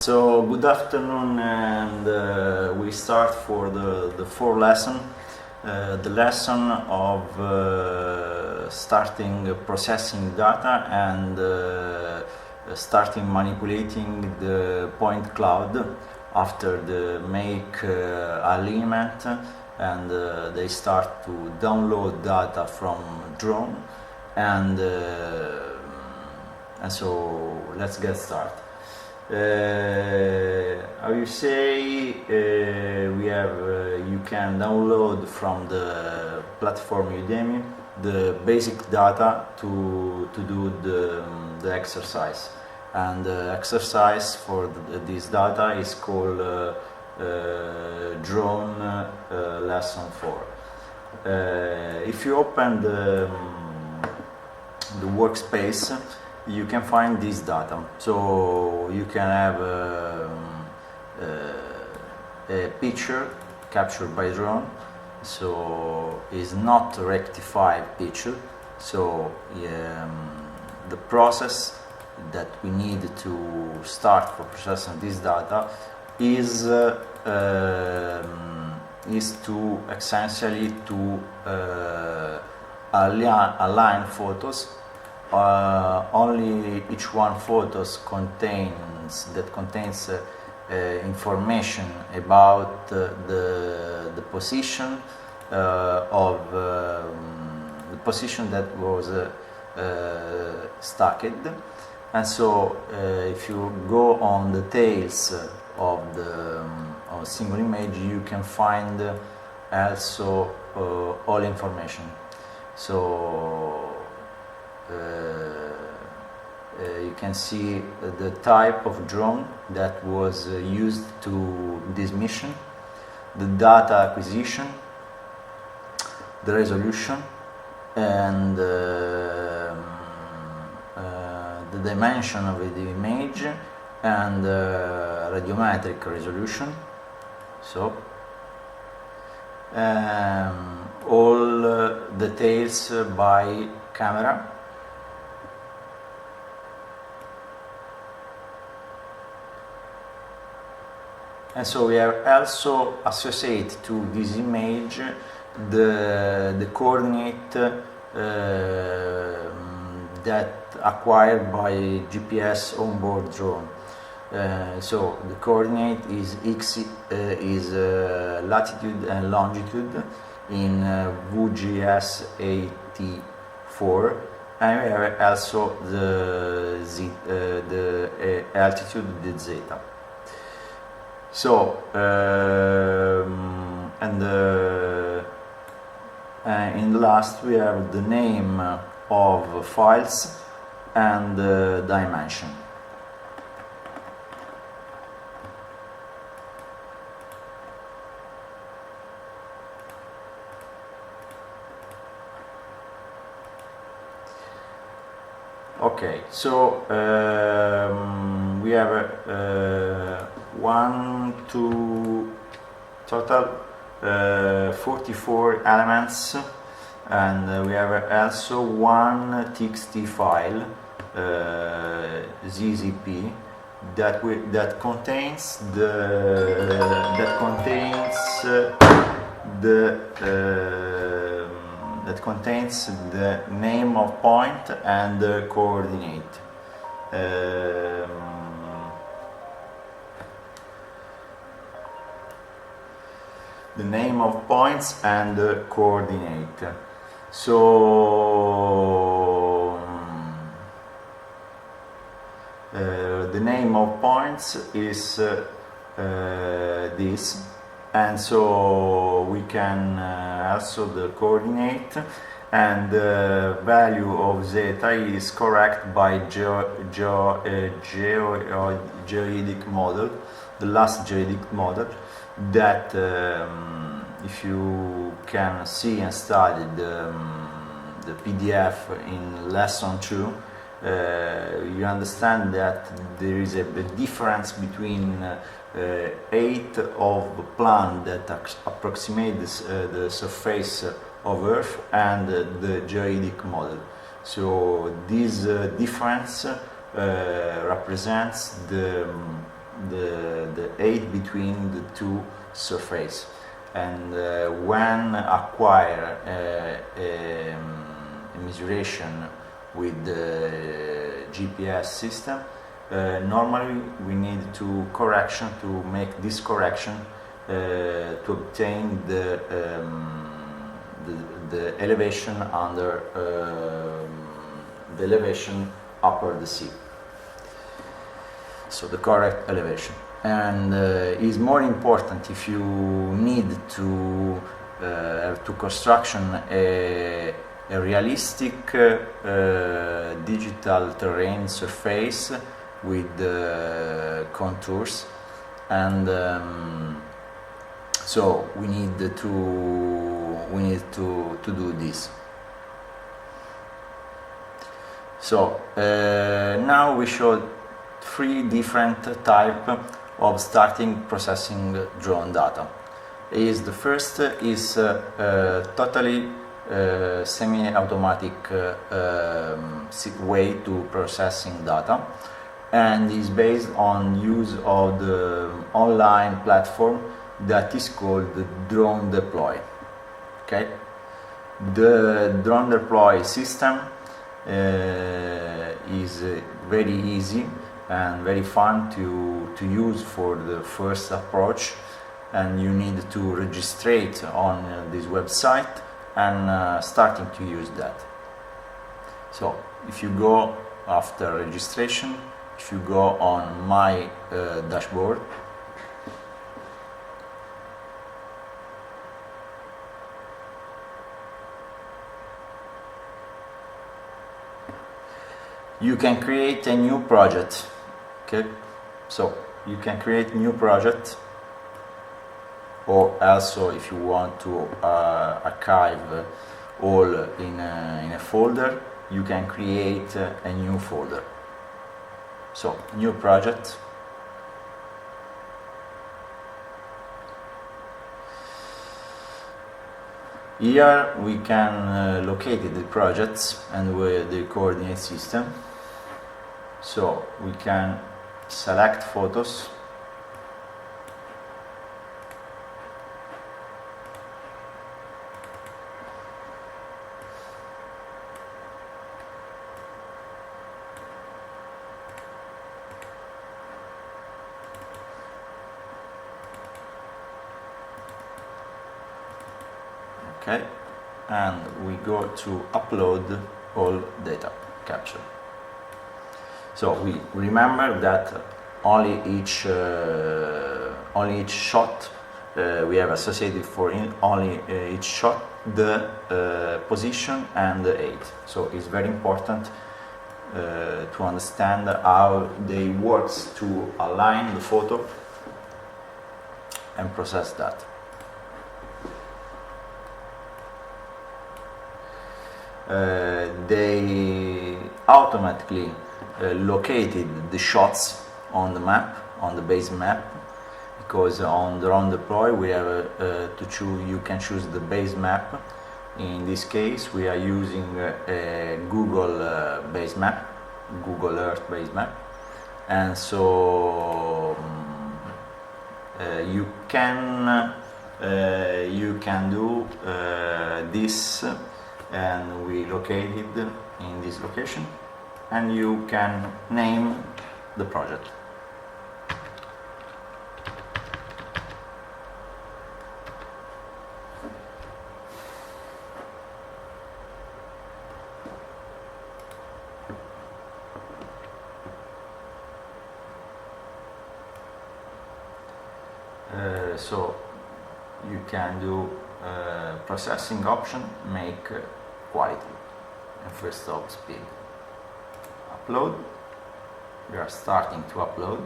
So good afternoon, and we start for the fourth lesson, the lesson of starting processing data and starting manipulating the point cloud after the make alignment, and they start to download data from drone, and so let's get started. I will say we have you can download from the platform Udemy the basic data to do the exercise, and the exercise for this data is called drone lesson 4. If you open the workspace, you can find this data. So you can have a picture captured by drone, so it's not a rectified picture. So the process that we need to start for processing this data is to essentially to align photos. Only each one photos contains information about the position of the position that was stacked. And so if you go on the details of the single image, you can find also all information. So you can see the type of drone that was used to this mission, the data acquisition, the resolution, and the dimension of the image, and radiometric resolution. So all details by camera. And so we are also associate to this image the coordinate that acquired by GPS onboard drone. So the coordinate is is latitude and longitude in VGS 84, and we have also the altitude, the zeta. So and in the last we have the name of files and the dimension. Okay, so we have total 44 elements, and we have also one txt file, ZZP, that contains the name of point and the coordinate. The name of points and the coordinate. So the name of points is this, and so we can also the coordinate, and the value of zeta is correct by geodetic model, the last geodetic model that if you can see and study the PDF in lesson 2, you understand that there is a difference between 8 of the plan that approximates the surface of Earth and the geodetic model. So this difference represents the the height between the two surfaces. And when acquire a measuration with the GPS system, normally we need to make this correction to obtain the elevation under the elevation upper the sea. So the correct elevation. And is more important if you need to have to construction a realistic digital terrain surface with contours, and so we need to do this. So now we showed 3 different types of starting processing drone data. The first is totally semi-automatic way to processing data, and is based on use of the online platform that is called the DroneDeploy. Okay, the DroneDeploy system is very easy and very fun to use for the first approach, and you need to registrate on this website and starting to use that. So if you go after registration, if you go on my dashboard, you can create a new project. Okay, so you can create new project, or also if you want to archive all in a folder, you can create a new folder. So new project. Here we can locate the projects and with the coordinate system. So we can select photos, okay, and we go to upload all data capture. So we remember that only each shot we have associated for only each shot the position and the height. So it's very important to understand how they works to align the photo and process that. They automatically located the shots on the map, on the base map, because on DroneDeploy we have to choose. You can choose the base map. In this case, we are using a Google base map, Google Earth base map, and so you can do this, and we located in this location. And you can name the project. So you can do processing option, make quality and first stop speed. Upload. We are starting to upload.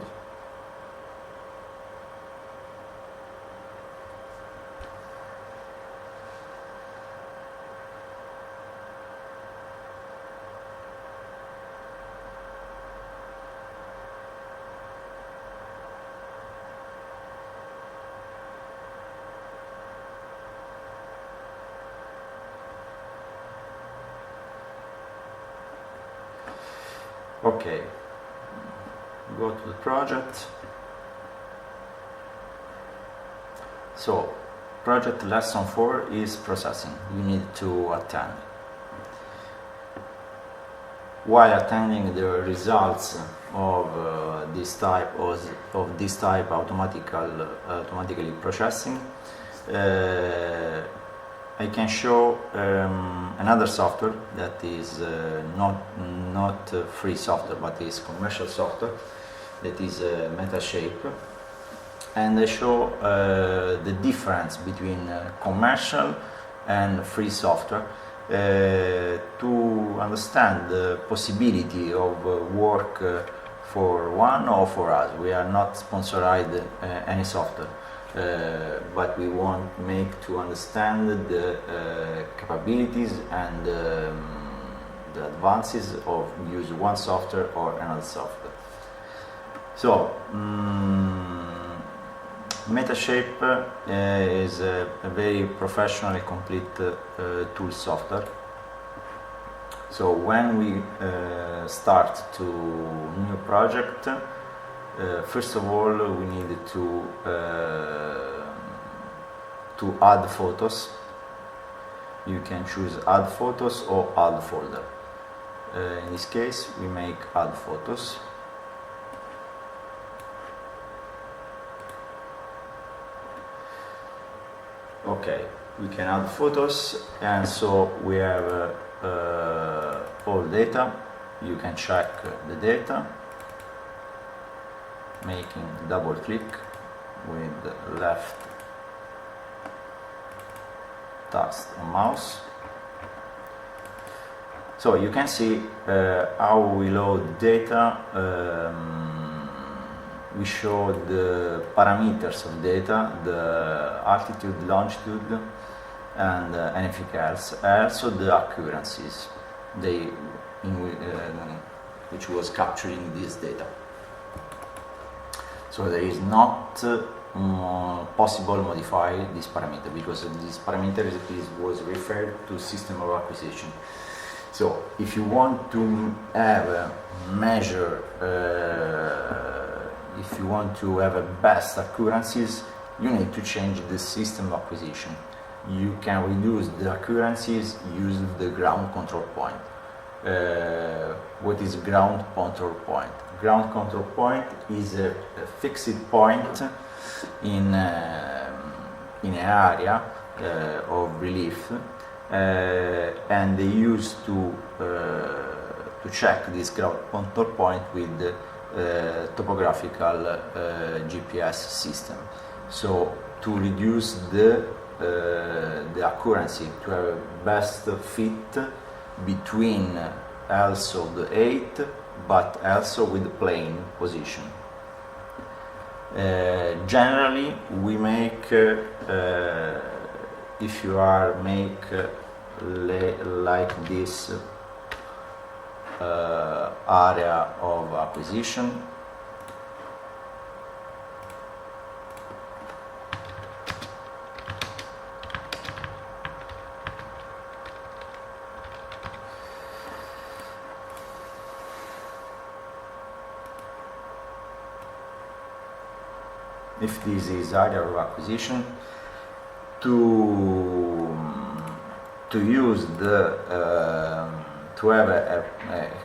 Okay, go to the project, So project lesson 4 is processing. You need to attend. While attending the results of this type automatically processing, I can show another software that is not free software but is commercial software, that is Metashape, and I show the difference between commercial and free software to understand the possibility of work for one or for us. We are not sponsored any software, but we want to understand the capabilities and the advances of use one software or another software. So Metashape is a very professionally complete tool software. So when we start to new project, first of all we need to add photos. You can choose add photos or add folder. In this case we make add photos. Okay, we can add photos, and so we have all data. You can check the data, making double click with the left task on mouse. So you can see how we load data. We show the parameters of data, the altitude, longitude, and anything else. Also the occurrences which was capturing this data. So there is not possible modify this parameter because this parameter was referred to system of acquisition. So if you want to have a measure, if you want to have a best occurrences, you need to change the system of acquisition. You can reduce the occurrences using the ground control point. What is ground control point? Ground control point is a fixed point in an area of relief, and they used to check this ground control point with the topographical GPS system. So to reduce the accuracy, to have a best fit between also the 8 but also with the plane position. Generally we make if you are like this area of acquisition, if this is area of acquisition, to use the to have a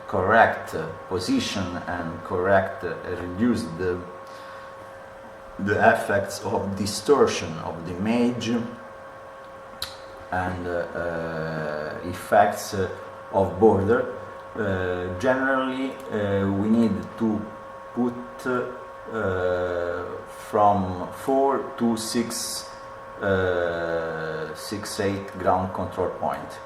correct position and correct reduce the effects of distortion of the image and effects of border. Generally we need to put from 4 to 6 8 ground control point.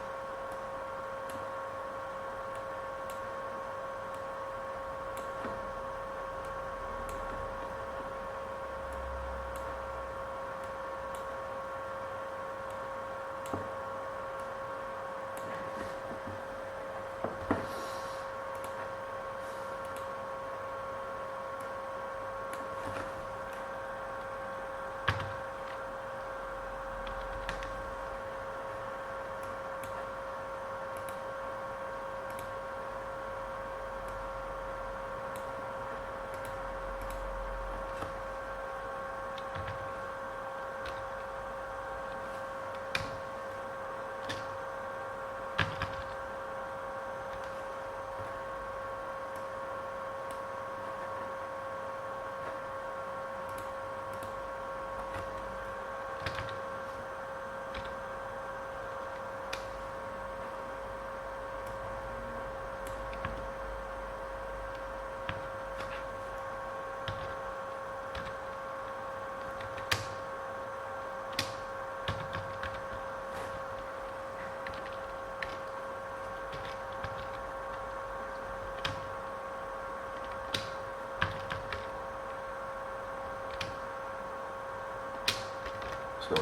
So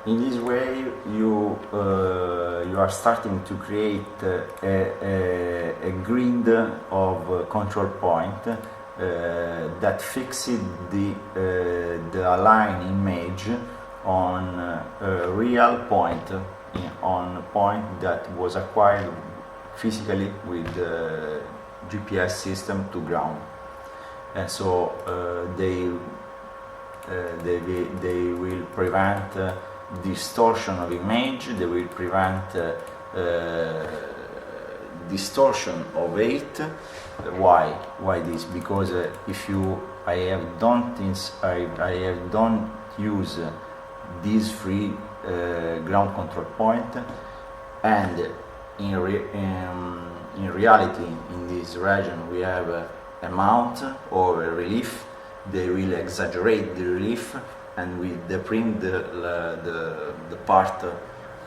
in this way you are starting to create a grid of control point that fixes the align image on a real point, on a point that was acquired physically with the GPS system to ground. And so they will prevent distortion of image, they will prevent distortion of weight. Why this? Because if I don't use this free ground control point, and in reality in this region we have a mount or a relief, they will exaggerate the relief and will deprime the part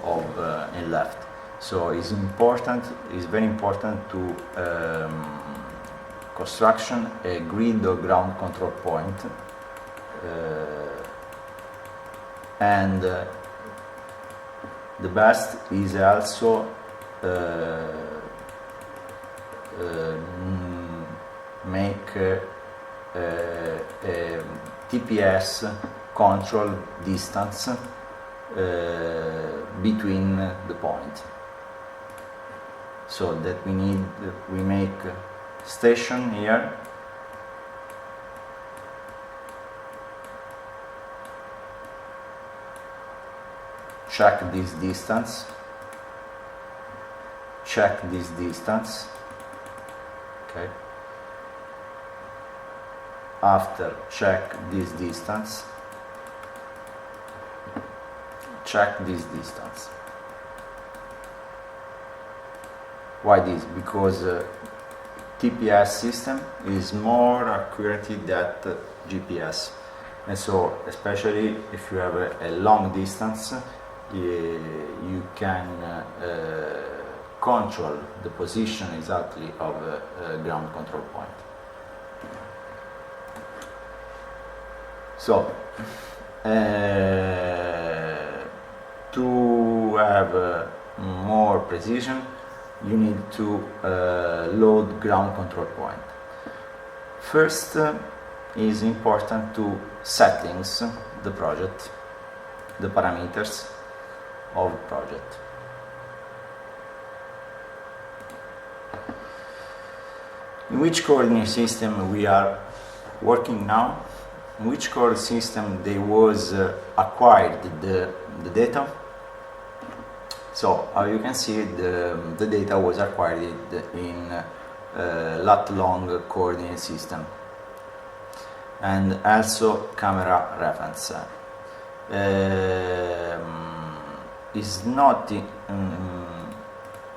of in left. So it's very important to construction a grid or ground control point, and the best is also make a TPS control distance between the point. So that we make station here, check this distance, okay. After check this distance, check this distance. Why this? Because TPS system is more accurate than GPS, and so especially if you have a long distance, you can control the position exactly of a ground control point. So to have more precision, you need to load ground control point. First is important to settings the project, the parameters of the project. In which coordinate system we are working now? In which coordinate system they was acquired the data? So you can see the data was acquired in lat-long coordinate system, and also camera reference. Is not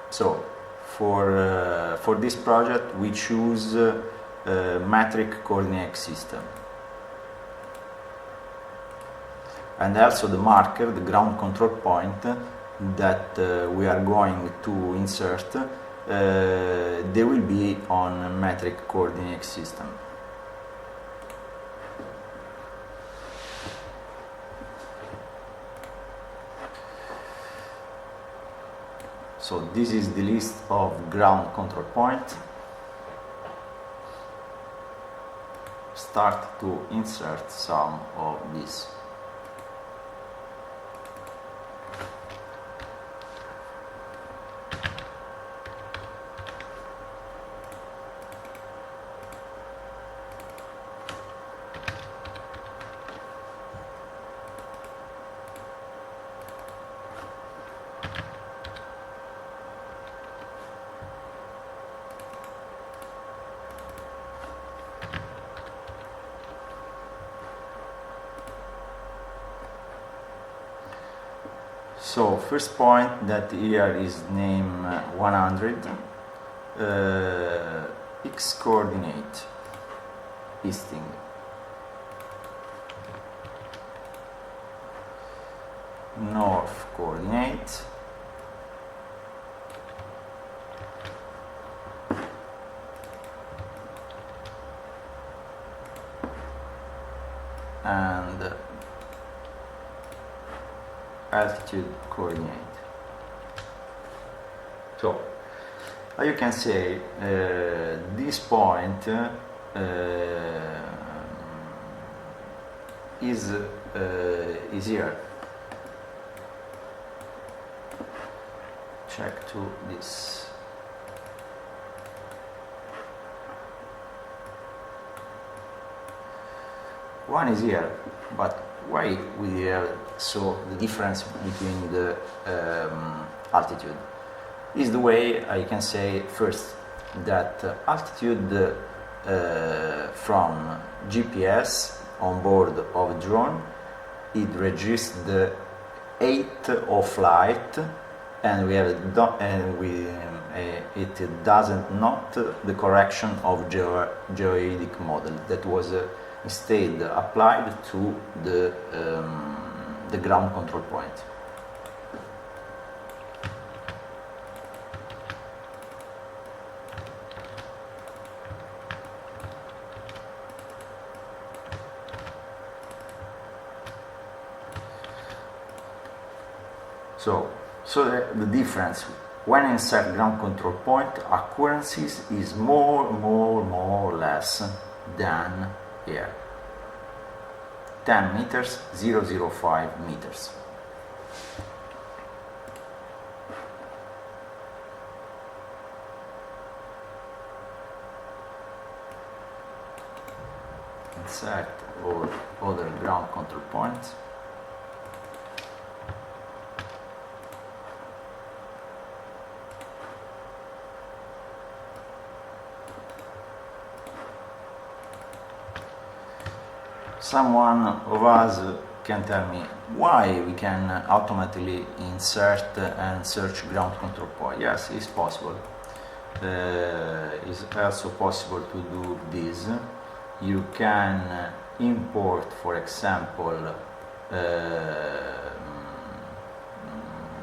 so for this project we choose metric coordinate system, and also the marker, the ground control point that we are going to insert, they will be on metric coordinate system. So this is the list of ground control point. Start to insert some of these. So first point that here is name 100, x coordinate easting, north coordinate, and altitude coordinate. So you can say this point is here. Check to this. One is here, but why we have so the difference between the altitude? Is the way I can say first that altitude from GPS on board of drone, it registers the 8 of flight, and we have it doesn't not the correction of geoidic model that was instead applied to the ground control point. So the difference when inside ground control point, occurrences is more or less than here. 10 meters, 005 meters. Insert or other ground control points. Someone of us can tell me why we can automatically insert and search ground control point. Yes, it's possible. It's also possible to do this. You can import, for example,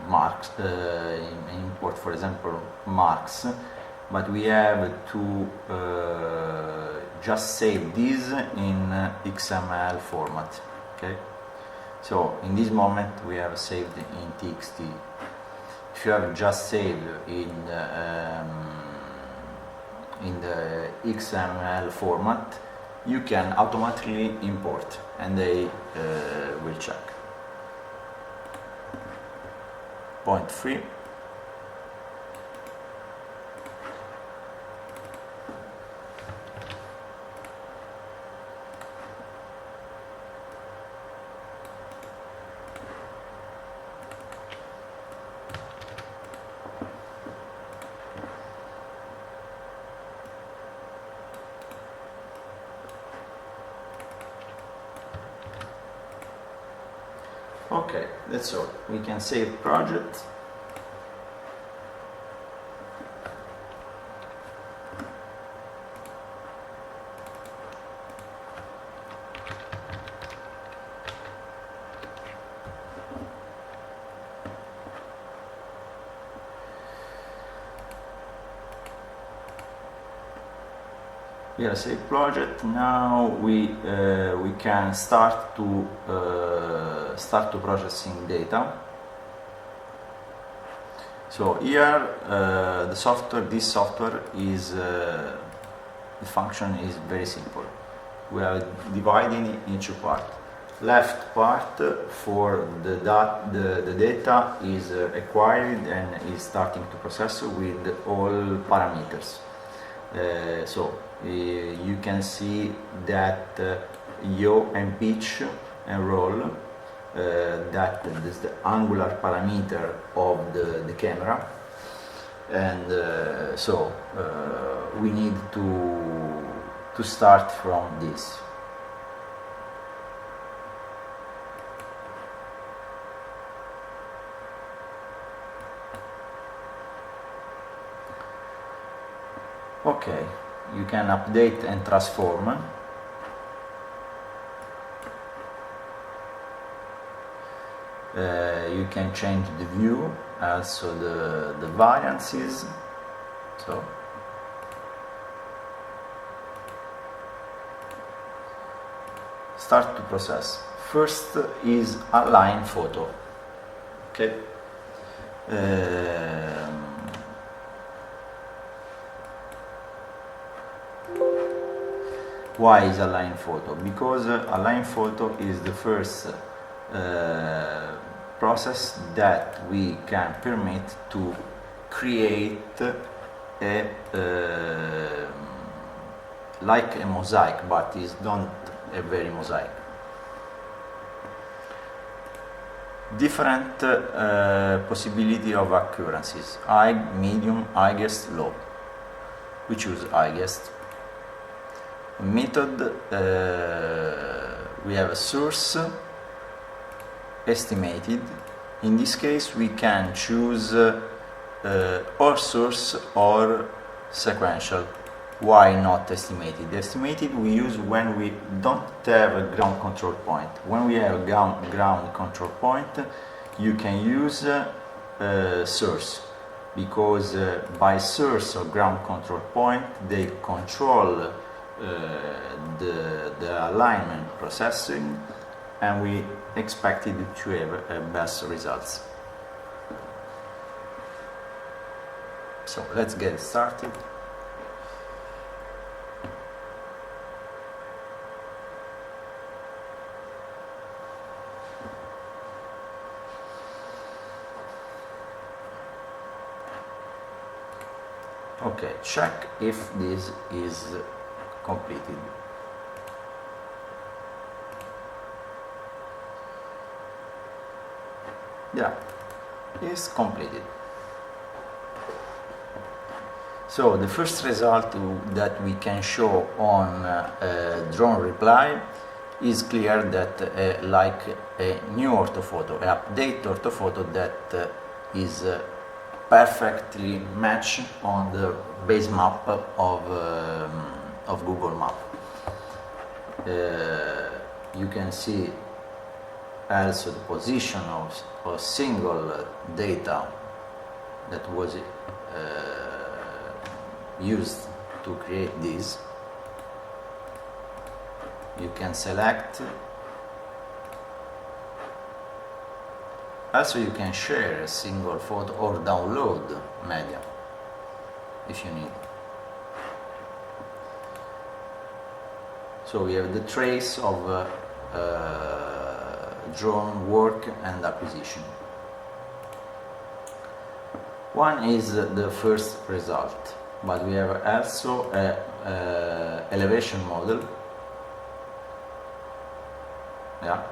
marks. Import, for example, marks, but we have to just save this in XML format. Okay, so in this moment we have saved in TXT. If you have just saved in the XML format, you can automatically import, and they will check. Point 3. Okay, that's all. We can save project. Yeah, save project. Now we can start to processing data. So here the software. This software is the function is very simple. We are dividing into part. Left part for the data is acquired and is starting to process with all parameters. So you can see that yaw and pitch and roll, that is the angular parameter of the camera, and so we need to start from this. Okay, you can update and transform. You can change the view, also the variances. So start to process. First is allign photo. Okay. Why is allign photo? Because allign photo is the first process that we can permit to create a like a mosaic, but is not a very mosaic. Different possibility of occurrences: high, medium, highest, low. We choose highest. Method, we have a source, estimated. In this case we can choose or source or sequential. Why not estimated? Estimated we use when we don't have a ground control point. When we have a ground control point, you can use source, because by source or ground control point they control the alignment processing, and we expected to have best results. So let's get started. Okay, check if this is completed. Yeah, is completed. So the first result that we can show on DroneDeploy is clear that like a new orthophoto, an update orthophoto that is perfectly matched on the base map of Google Map. You can see also the position of single data that was used to create this. You can select. Also you can share a single photo or download media if you need. So we have the trace of drone work and acquisition. One is the first result, but we have also a elevation model. Yeah.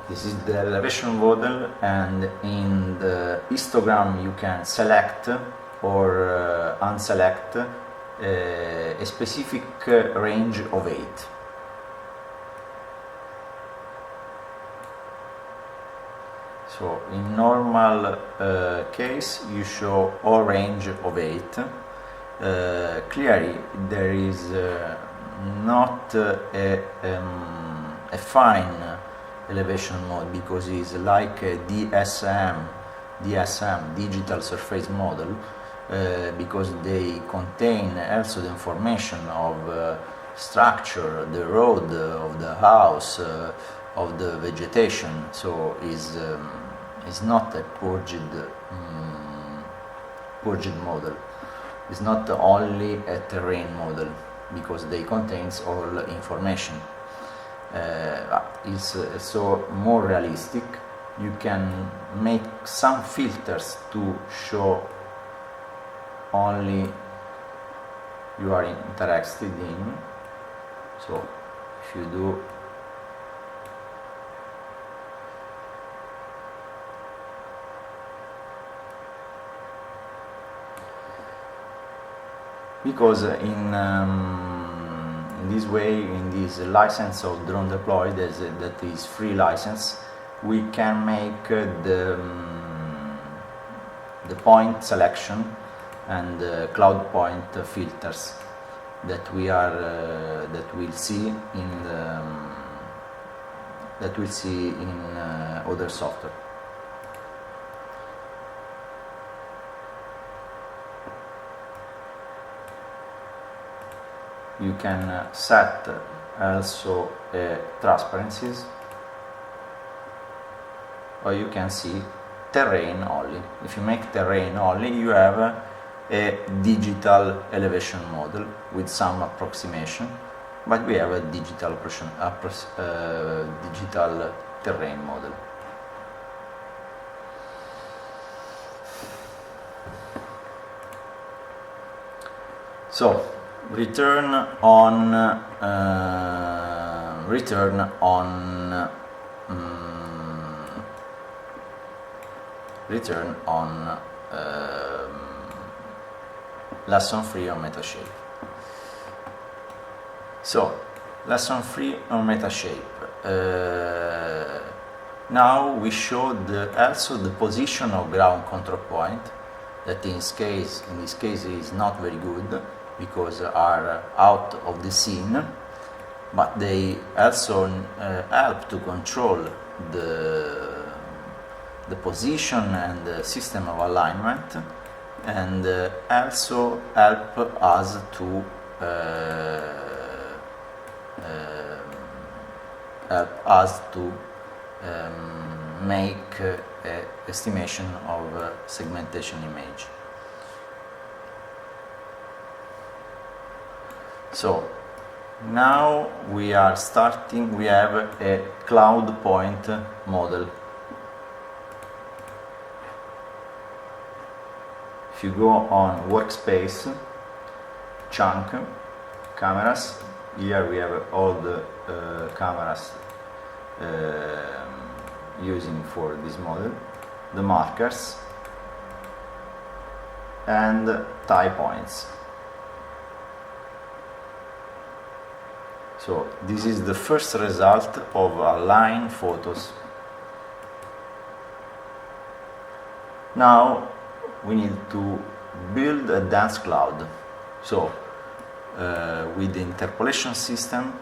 This is the elevation model, and in the histogram you can select or unselect a specific range of 8. So in normal case you show all range of 8. Clearly there is not a fine elevation mode, because it's like a DSM, digital surface model, because they contain also the information of structure, the road, of the house, of the vegetation. So is not a purged model. It's not only a terrain model, because they contains all information. Is so more realistic. You can make some filters to show only you are interested in. So if you do because in this way, in this license of DroneDeploy, that is free license, we can make the point selection and cloud point filters that we are that we'll see in other software. You can set also transparencies, or you can see terrain only. If you make terrain only, you have a digital elevation model with some approximation, but we have a digital digital terrain model. So return on lesson 3 on Metashape. So lesson 3 on Metashape. Now we showed also the position of ground control point, that in this case is not very good because are out of the scene, but they also help to control the position and the system of alignment, and also help us to make estimation of segmentation image. So now we are starting, we have a cloud point model. If you go on workspace, chunk, cameras, here we have all the cameras using for this model, the markers and tie points. So this is the first result of allign photos. Now we need to build a dense cloud. So with the interpolation system,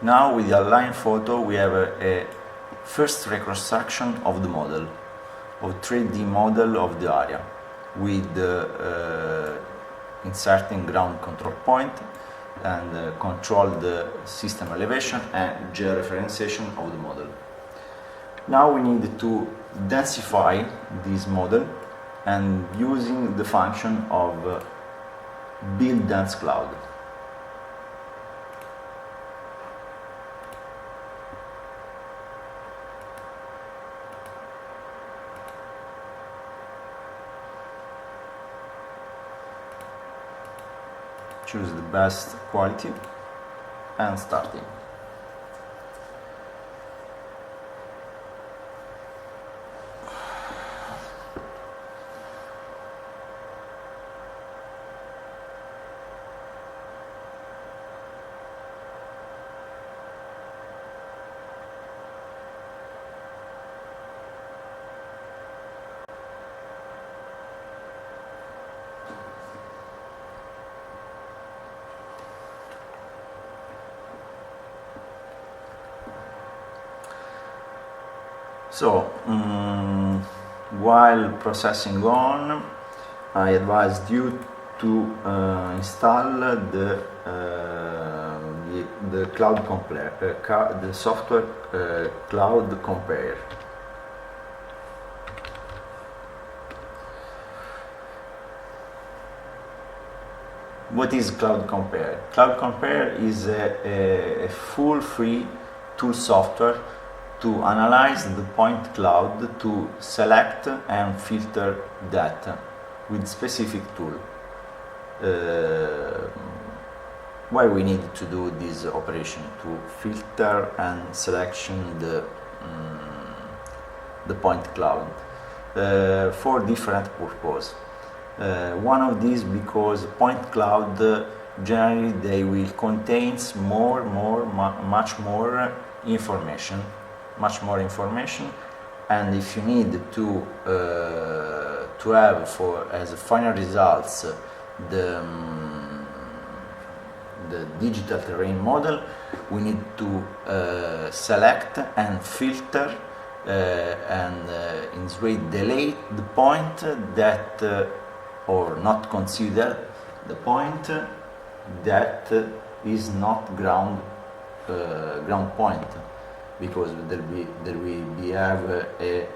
now with the allign photo we have a first reconstruction of the model, of 3D model of the area, with inserting ground control point and control the system elevation and georeferencing of the model. Now we need to densify this model and using the function of build dense cloud. Choose the best quality and starting. So while processing on, I advised you to install the cloud compare, the software cloud compare. What is cloud compare? Cloud compare is a full free tool software to analyze the point cloud, to select and filter data with specific tool. Why we need to do this operation? To filter and selection the point cloud for different purposes. One of these because point cloud generally they will contain much more information, and if you need to have for as final results the digital terrain model, we need to select and filter and in this way delete the point that or not consider the point that is not ground point, because there we have a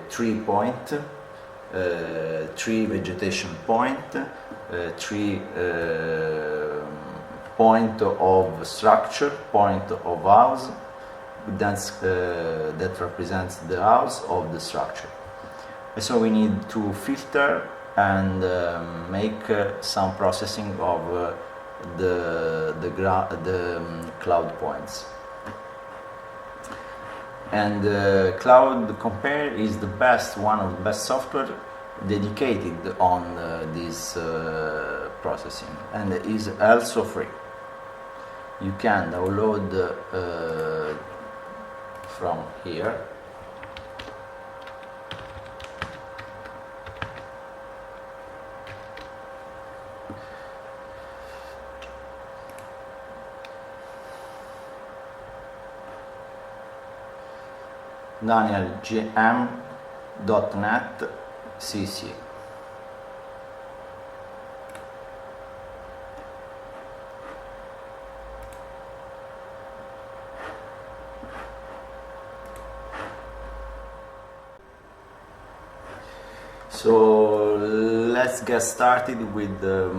3 point, 3 vegetation point, 3 point of structure, point of house, that represents the house of the structure. So we need to filter and make some processing of the cloud points. And Cloud Compare is one of the best software dedicated on this processing, and is also free. You can download from here. DanielGM.net CC. So let's get started with the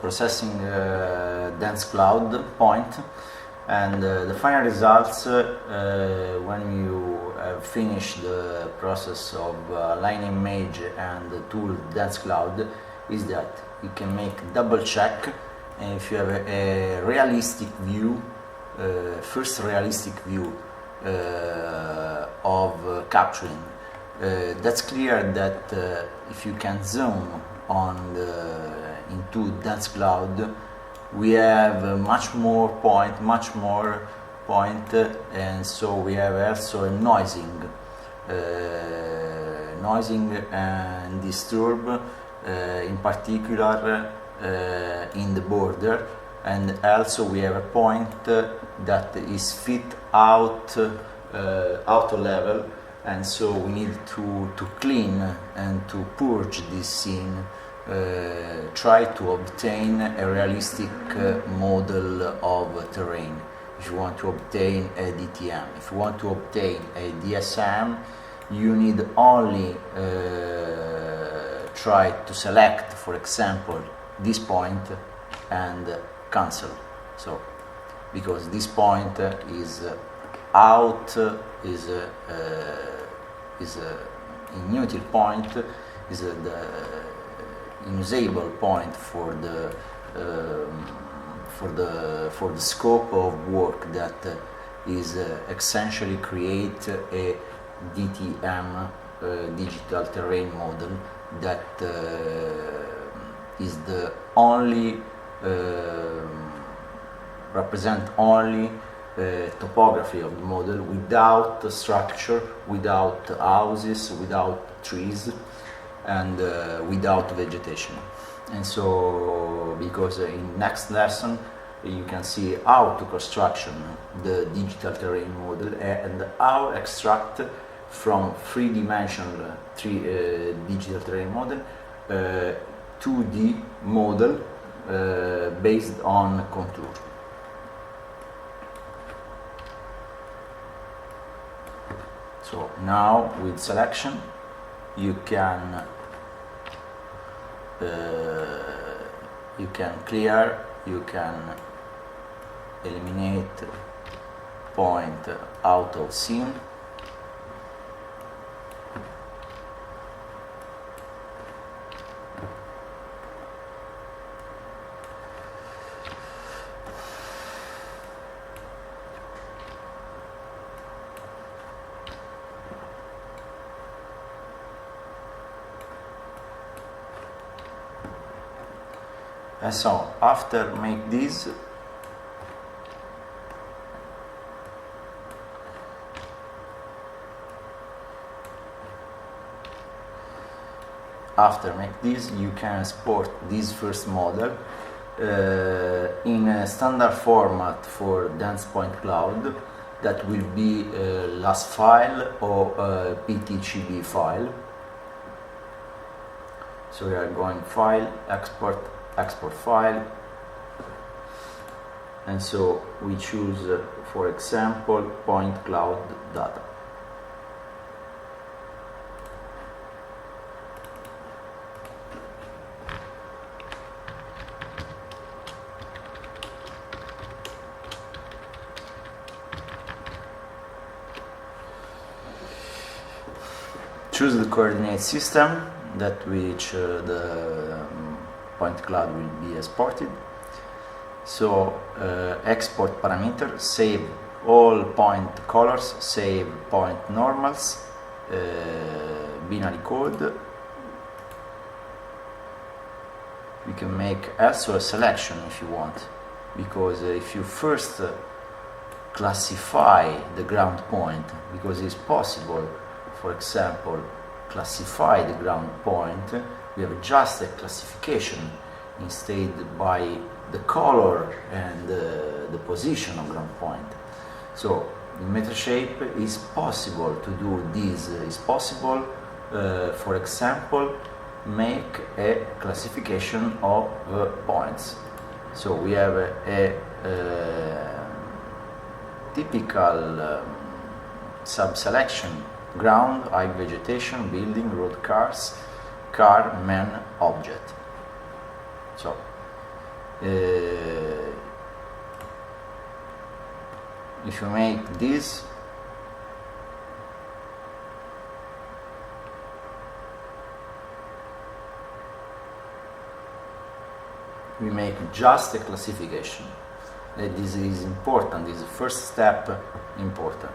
processing dense cloud point. And the final results, when you have finished the process of aligning image and the tool dense cloud, is that you can make double check, and if you have a realistic view, first realistic view of capturing, that's clear that if you can zoom on into dense cloud, we have much more point, and so we have also a noising and disturb, in particular in the border, and also we have a point that is fit out level, and so we need to clean and to purge this scene. Try to obtain a realistic model of terrain. If you want to obtain a DTM, if you want to obtain a DSM, you need only try to select, for example, this point and cancel. So, because this point is out, is a inutile point, is the unusable point for the scope of work that is essentially create a DTM, digital terrain model, that is the only represent only topography of the model, without structure, without houses, without trees, and without vegetation. And so, because in next lesson you can see how to construct the digital terrain model and how extract from three-dimensional digital terrain model 2D model based on contour. So now with selection you can clear, you can eliminate point out of scene. And so after make this, you can export this first model in a standard format for dense point cloud, that will be LAS file or PTCB file. So we are going file, export export file, and so we choose, for example, point cloud data. Choose the coordinate system that which the point cloud will be exported. So export parameter, save all point colors, save point normals, binary code. We can make also a selection if you want, because if you first classify the ground point, because it's possible, for example, classify the ground point, we have just a classification instead by the color and the position of ground point. So in Metashape is possible to do this. It's possible, for example, make a classification of points. So we have a typical sub-selection: ground, high vegetation, building, road, cars, car, man, object. So if you make this, we make just a classification. This is important, this is the first step important.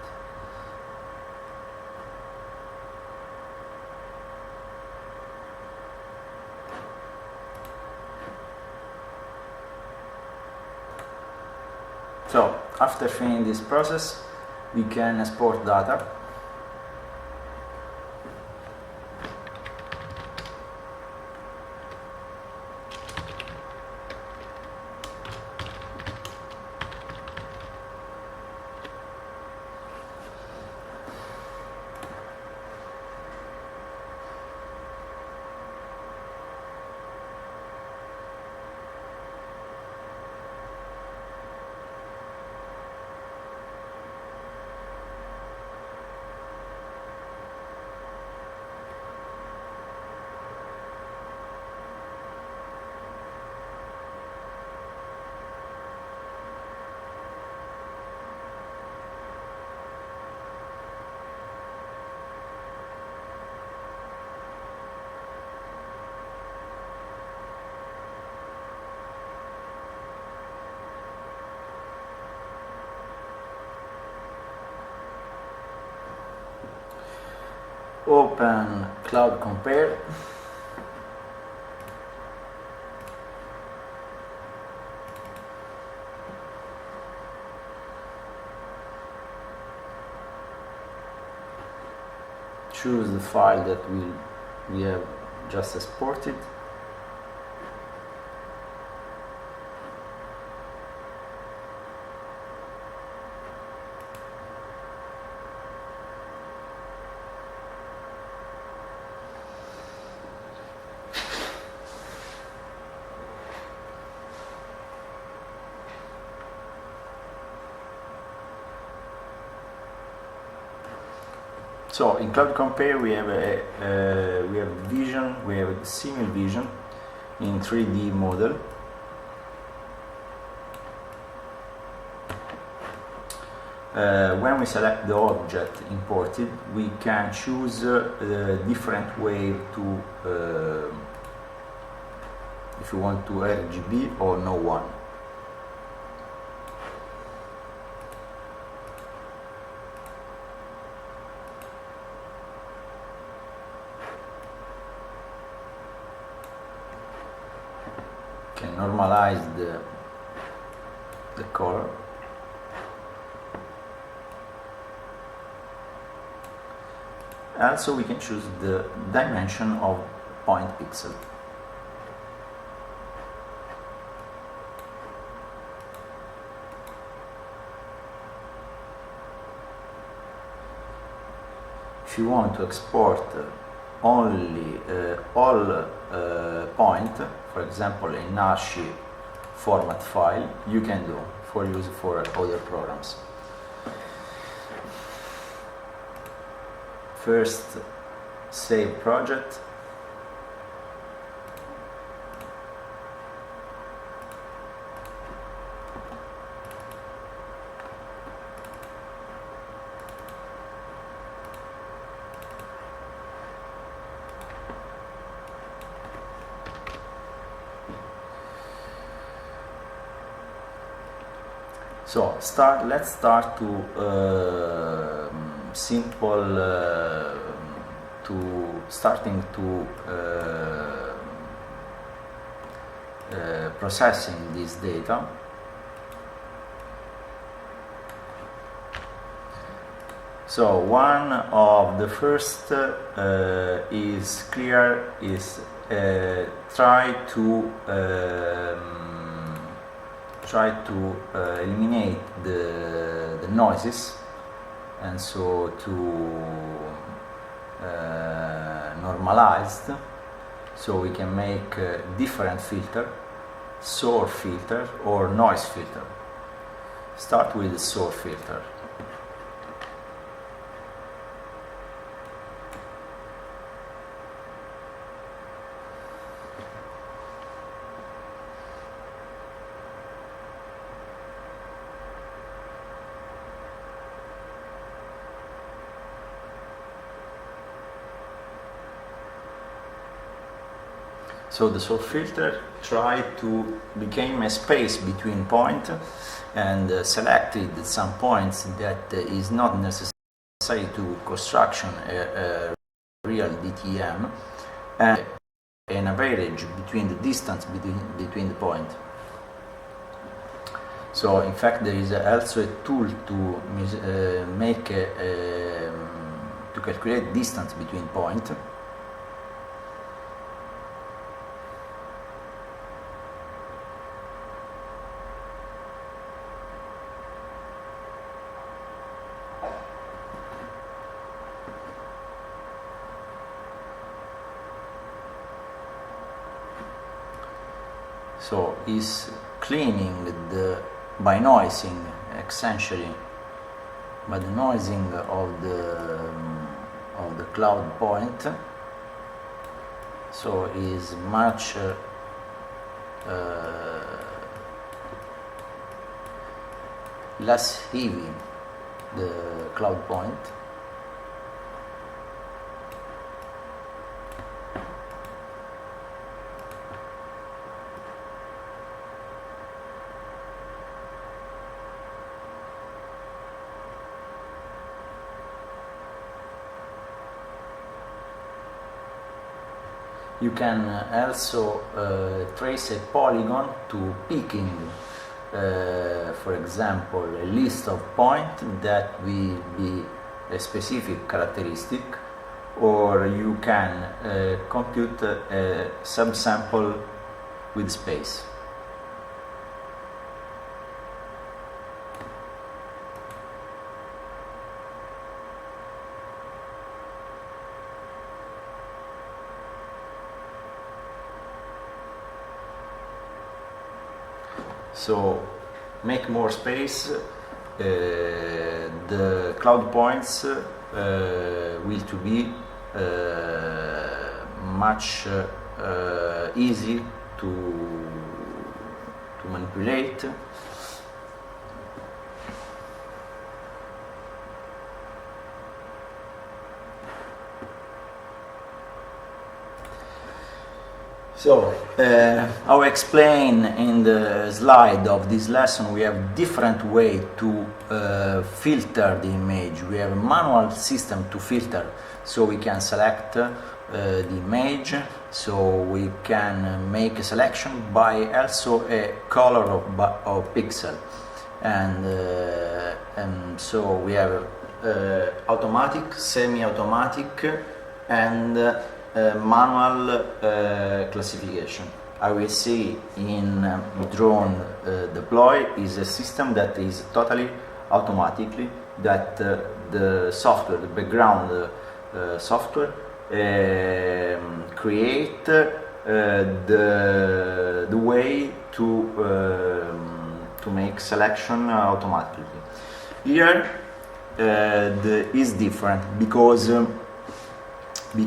So after finishing this process, we can export data. Open Cloud Compare. Choose the file that we have just exported. So in Cloud Compare we have vision, we have simul vision in 3D model. When we select the object imported, we can choose a different way to, if you want to RGB or no one. Can normalize the color. Also we can choose the dimension of point pixel. If you want to export only all point, for example in archive format file, you can do for use for other programs. First, save project. So let's start to starting to processing this data. So one of the first is try to eliminate the noises, and so to normalized, so we can make different filter, source filter or noise filter. Start with the source filter. So the source filter try to become a space between point and selected some points that is not necessary to construction a real DTM, and an average between the distance between the point. So in fact there is also a tool to to calculate distance between point. So is cleaning by noising, essentially by the noising of the cloud point. So is much less heavy, the cloud point. You can also trace a polygon to picking, for example, a list of points that will be a specific characteristic, or you can compute a subsample with space. So make more space, the cloud points will to be much easy to manipulate. So, I explain in the slide of this lesson, we have different way to filter the image. We have a manual system to filter, so we can select the image, so we can make a selection by also a color of pixel, and so we have automatic, semi-automatic, and manual classification. I will see in DroneDeploy is a system that is totally automatically, that the software, the background software create the way to make selection automatically. Here is different because we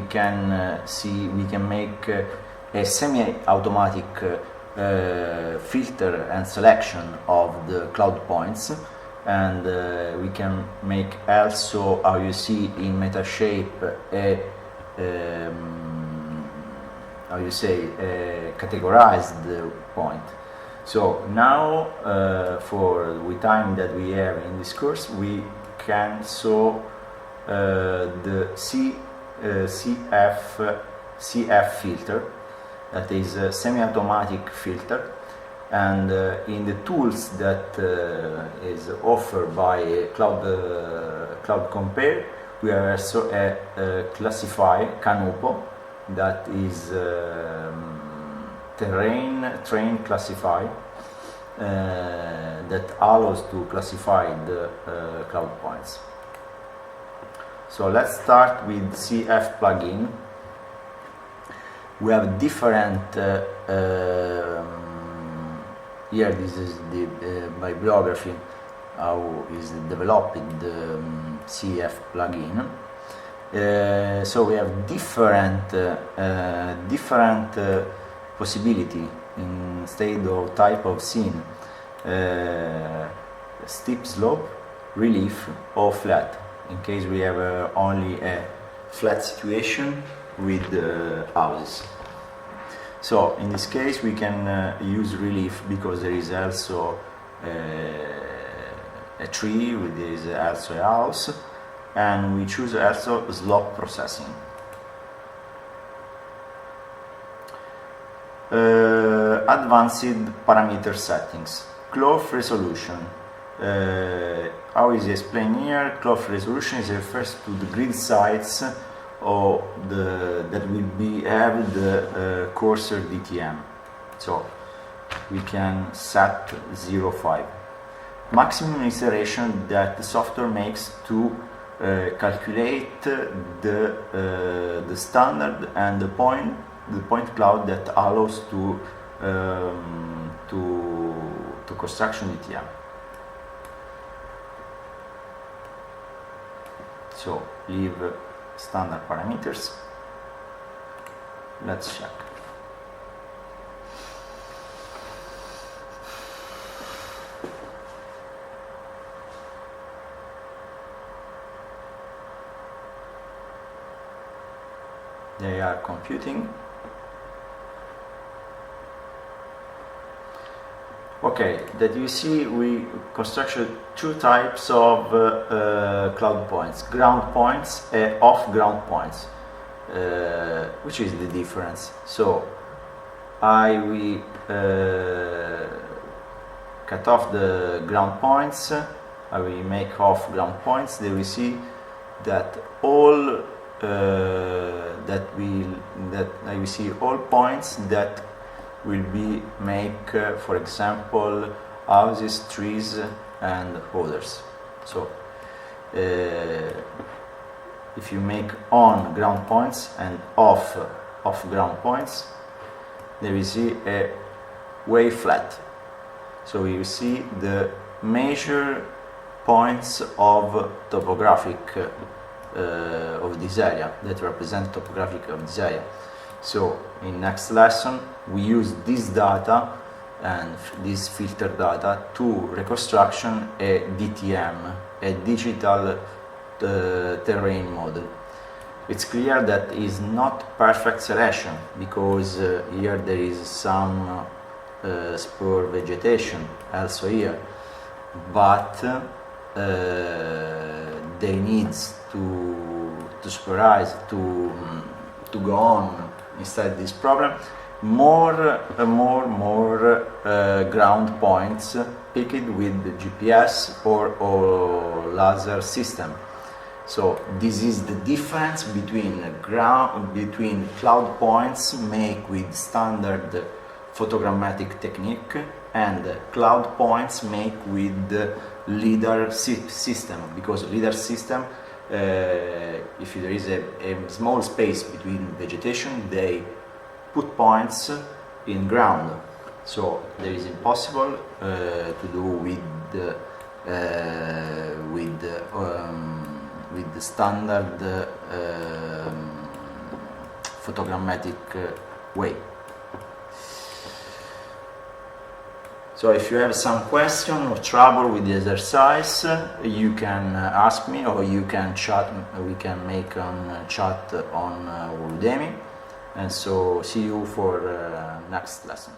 can see, we can make a semi-automatic filter and selection of the cloud points, and we can make also, how you see in Metashape, a categorized point. So now, for the time that we have in this course, we can show the CF filter, that is a semi-automatic filter, and in the tools that is offered by Cloud Compare, we have also a classify Canupo, that is train classify, that allows to classify the cloud points. So let's start with CF plugin. We have different here this is the bibliography, how is developed the CF plugin. So we have different possibility instead of type of scene, steep slope, relief, or flat, in case we have only a flat situation with houses. So in this case we can use relief because there is also a tree, there is also a house, and we choose also slope processing. Advanced parameter settings. Cloth resolution. How is explained here? Cloth resolution refers to the grid size or that will have the cursor DTM. So we can set 0.5. Maximum iteration that the software makes to calculate the standard and the point cloud that allows to construction DTM. So leave standard parameters. Let's check. They are computing. Okay, that you see we constructed two types of cloud points, ground points and off-ground points. Which is the difference? So I will cut off the ground points, I will make off ground points. There we see that all I will see all points that will be make, for example, houses, trees, and others. So if you make on ground points and off ground points, there we see a way flat. So you see the major points of topographic of this area that represent topographic of this area. So in next lesson we use this data and this filter data to reconstruction a DTM, a digital terrain model. It's clear that is not perfect selection because here there is some spur vegetation also here, but they needs to spurize to go on inside this problem more ground points picked with the GPS or laser system. So this is the difference between cloud points made with standard photogrammetric technique and cloud points made with LiDAR system, because LiDAR system if there is a small space between vegetation, they put points in ground. So there is impossible to do with the standard photogrammetric way. So if you have some question or trouble with the exercise, you can ask me, or you can chat. We can make a chat on Udemy. And so see you for next lesson.